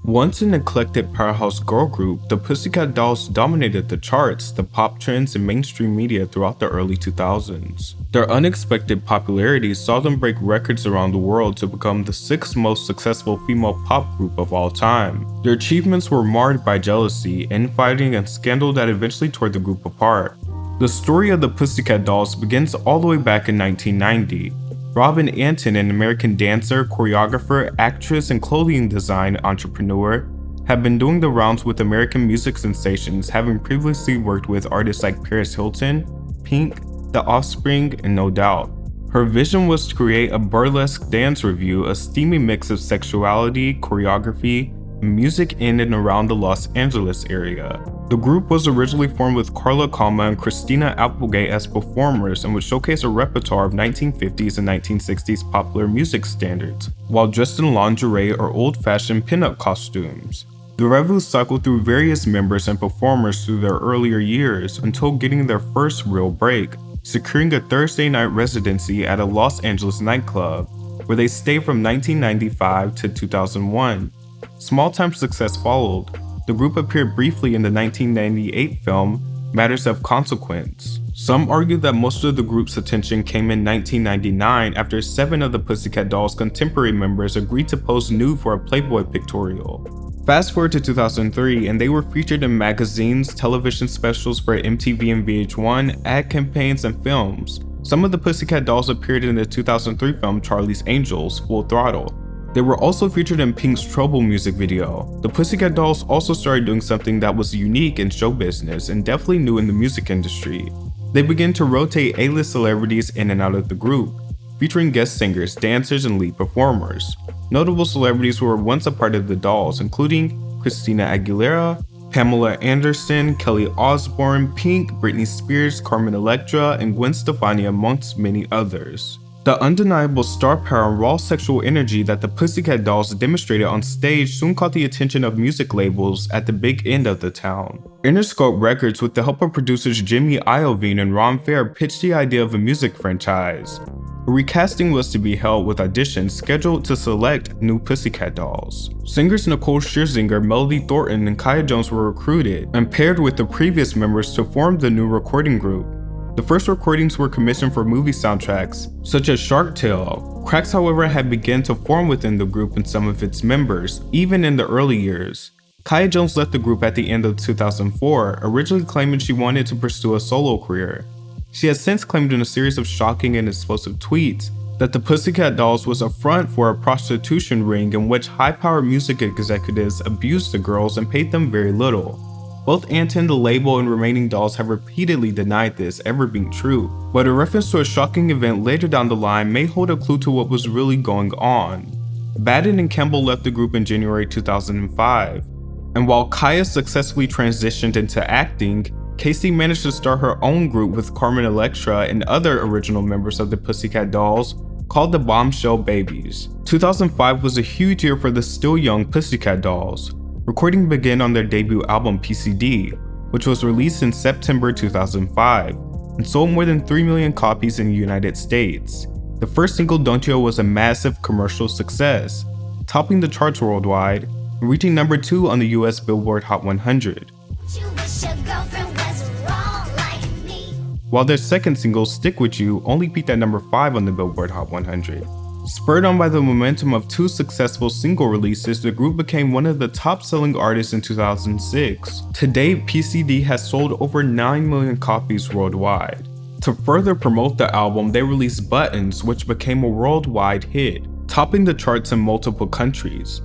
Once an eclectic powerhouse girl group, the Pussycat Dolls dominated the charts, the pop trends, and mainstream media throughout the early 2000s. Their unexpected popularity saw them break records around the world to become the 6th most successful female pop group of all time. Their achievements were marred by jealousy, infighting, and scandal that eventually tore the group apart. The story of the Pussycat Dolls begins all the way back in 1990. Robin Antin, an American dancer, choreographer, actress, and clothing design entrepreneur, had been doing the rounds with American music sensations, having previously worked with artists like Paris Hilton, Pink, The Offspring, and No Doubt. Her vision was to create a burlesque dance revue, a steamy mix of sexuality, choreography, and music in and around the Los Angeles area. The group was originally formed with Carla Kama and Christina Applegate as performers and would showcase a repertoire of 1950s and 1960s popular music standards, while dressed in lingerie or old-fashioned pinup costumes. The revue cycled through various members and performers through their earlier years until getting their first real break, securing a Thursday night residency at a Los Angeles nightclub, where they stayed from 1995 to 2001. Small-time success followed. The group appeared briefly in the 1998 film Matters of Consequence. Some argue that most of the group's attention came in 1999 after 7 of the Pussycat Dolls' contemporary members agreed to pose nude for a Playboy pictorial. Fast forward to 2003, and they were featured in magazines, television specials for MTV and VH1, ad campaigns, and films. Some of the Pussycat Dolls appeared in the 2003 film Charlie's Angels, Full Throttle. They were also featured in Pink's Trouble music video. The Pussycat Dolls also started doing something that was unique in show business and definitely new in the music industry. They began to rotate A-list celebrities in and out of the group, featuring guest singers, dancers, and lead performers. Notable celebrities who were once a part of the Dolls, including Christina Aguilera, Pamela Anderson, Kelly Osbourne, Pink, Britney Spears, Carmen Electra, and Gwen Stefani, amongst many others. The undeniable star power and raw sexual energy that the Pussycat Dolls demonstrated on stage soon caught the attention of music labels at the big end of the town. Interscope Records, with the help of producers Jimmy Iovine and Ron Fair, pitched the idea of a music franchise. A recasting was to be held with auditions scheduled to select new Pussycat Dolls. Singers Nicole Scherzinger, Melody Thornton, and Kaya Jones were recruited and paired with the previous members to form the new recording group. The first recordings were commissioned for movie soundtracks, such as Shark Tale. Cracks, however, had begun to form within the group and some of its members, even in the early years. Kaya Jones left the group at the end of 2004, originally claiming she wanted to pursue a solo career. She has since claimed in a series of shocking and explosive tweets that the Pussycat Dolls was a front for a prostitution ring in which high-powered music executives abused the girls and paid them very little. Both Antin, the label, and remaining dolls have repeatedly denied this ever being true, but a reference to a shocking event later down the line may hold a clue to what was really going on. Baden and Campbell left the group in January 2005, and while Kaya successfully transitioned into acting, Casey managed to start her own group with Carmen Electra and other original members of the Pussycat Dolls, called the Bombshell Babies. 2005 was a huge year for the still young Pussycat Dolls. Recording began on their debut album PCD, which was released in September 2005, and sold more than 3 million copies in the United States. The first single, Don't You, was a massive commercial success, topping the charts worldwide and reaching number 2 on the US Billboard Hot 100. While their second single, Stick With You, only peaked at number 5 on the Billboard Hot 100. Spurred on by the momentum of 2 successful single releases, the group became one of the top-selling artists in 2006. To date, PCD has sold over 9 million copies worldwide. To further promote the album, they released Buttons, which became a worldwide hit, topping the charts in multiple countries.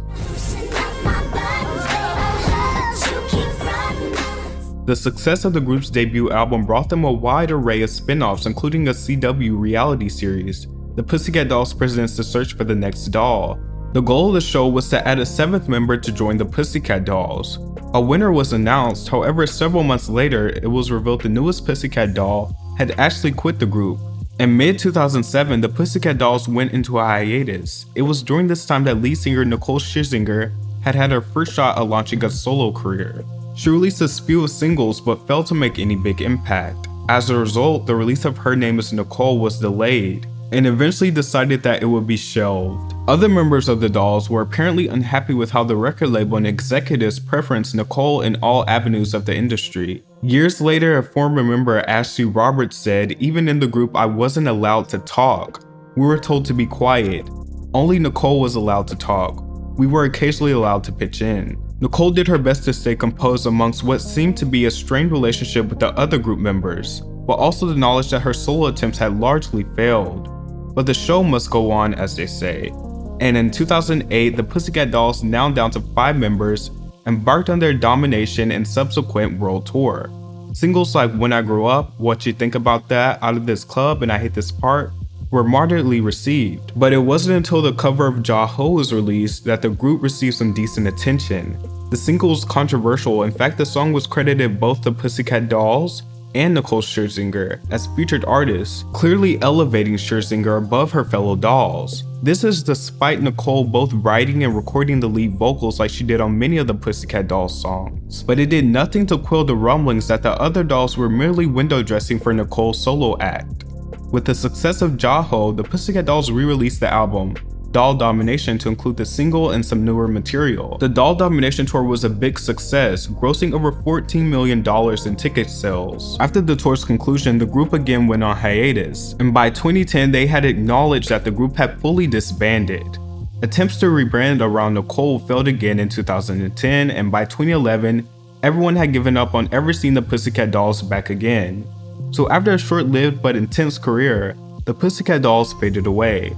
The success of the group's debut album brought them a wide array of spin-offs, including a CW reality series, The Pussycat Dolls Presents The Search for the Next Doll. The goal of the show was to add a 7th member to join the Pussycat Dolls. A winner was announced, however several months later, it was revealed the newest Pussycat Doll had actually quit the group. In mid-2007, the Pussycat Dolls went into a hiatus. It was during this time that lead singer Nicole Scherzinger had her first shot at launching a solo career. She released a slew of singles but failed to make any big impact. As a result, the release of Her Name Is Nicole was delayed, and eventually decided that it would be shelved. Other members of the Dolls were apparently unhappy with how the record label and executives preferenced Nicole in all avenues of the industry. Years later, a former member, Ashley Roberts, said, "Even in the group, I wasn't allowed to talk. We were told to be quiet. Only Nicole was allowed to talk. We were occasionally allowed to pitch in." Nicole did her best to stay composed amongst what seemed to be a strained relationship with the other group members, but also the knowledge that her solo attempts had largely failed. But the show must go on, as they say. And in 2008, the Pussycat Dolls, now down to 5 members, embarked on their domination and subsequent world tour. Singles like "When I Grow Up," "What You Think About That," "Out of This Club," and "I Hate This Part" were moderately received, but it wasn't until the cover of Ja Ho was released that the group received some decent attention. The single was controversial. In fact, the song was credited both the Pussycat Dolls and Nicole Scherzinger as featured artists, clearly elevating Scherzinger above her fellow dolls. This is despite Nicole both writing and recording the lead vocals like she did on many of the Pussycat Dolls songs. But it did nothing to quell the rumblings that the other dolls were merely window dressing for Nicole's solo act. With the success of Ja Ho, the Pussycat Dolls re-released the album Doll Domination to include the single and some newer material. The Doll Domination tour was a big success, grossing over $14 million in ticket sales. After the tour's conclusion, the group again went on hiatus, and by 2010 they had acknowledged that the group had fully disbanded. Attempts to rebrand around Nicole failed again in 2010, and by 2011, everyone had given up on ever seeing the Pussycat Dolls back again. So after a short-lived but intense career, the Pussycat Dolls faded away.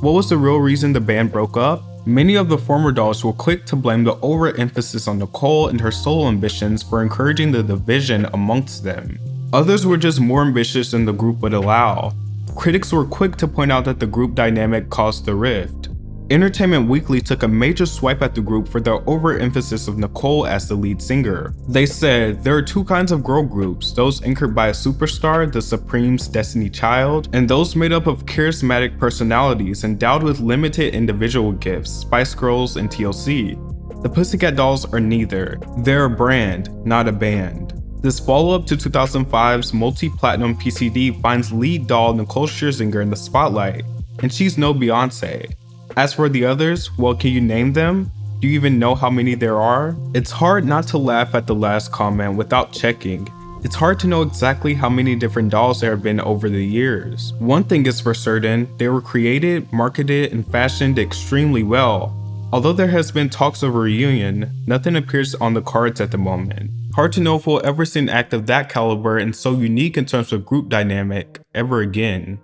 What was the real reason the band broke up? Many of the former dolls were quick to blame the overemphasis on Nicole and her solo ambitions for encouraging the division amongst them. Others were just more ambitious than the group would allow. Critics were quick to point out that the group dynamic caused the rift. Entertainment Weekly took a major swipe at the group for their overemphasis of Nicole as the lead singer. They said, "There are two kinds of girl groups, those anchored by a superstar, the Supreme's Destiny Child, and those made up of charismatic personalities endowed with limited individual gifts, Spice Girls and TLC. The Pussycat Dolls are neither. They're a brand, not a band." This follow-up to 2005's multi-platinum PCD finds lead doll Nicole Scherzinger in the spotlight, and she's no Beyonce. As for the others, well, can you name them? Do you even know how many there are? It's hard not to laugh at the last comment without checking. It's hard to know exactly how many different dolls there have been over the years. One thing is for certain, they were created, marketed, and fashioned extremely well. Although there has been talks of a reunion, nothing appears on the cards at the moment. Hard to know if we'll ever see an act of that caliber and so unique in terms of group dynamic ever again.